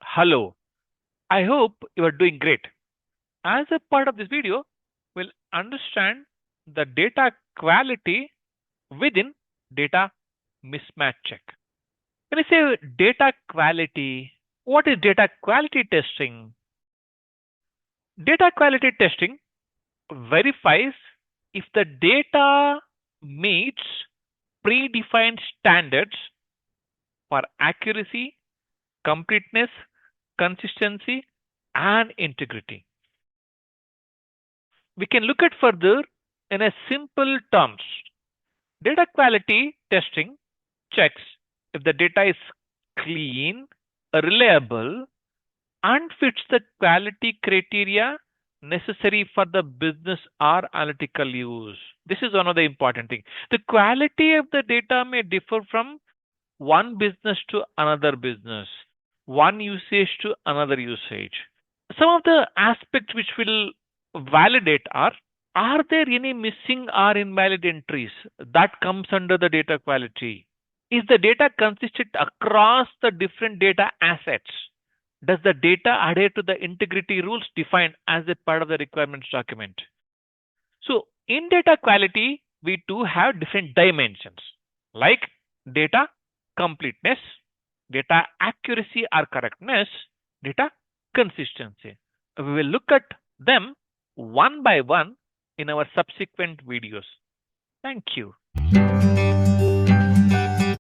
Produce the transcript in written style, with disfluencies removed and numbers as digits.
Hello, I hope you are doing great. As a part of this video, we'll understand the data quality within data mismatch check. When I say data quality, what is data quality testing? Data quality testing verifies if the data meets predefined standards for accuracy, completeness, consistency, and integrity. We can look at further in a simple terms. Data quality testing checks if the data is clean, reliable, and fits the quality criteria necessary for the business or analytical use. This is one of the important things. The quality of the data may differ from one business to another business, one usage to another usage. Some of the aspects which will validate are there any missing or invalid entries? That comes under the data quality. Is the data consistent across the different data assets? Does the data adhere to the integrity rules defined as a part of the requirements document? So in data quality, we do have different dimensions like data completeness, data accuracy or correctness, data consistency. We will look at them one by one in our subsequent videos. Thank you.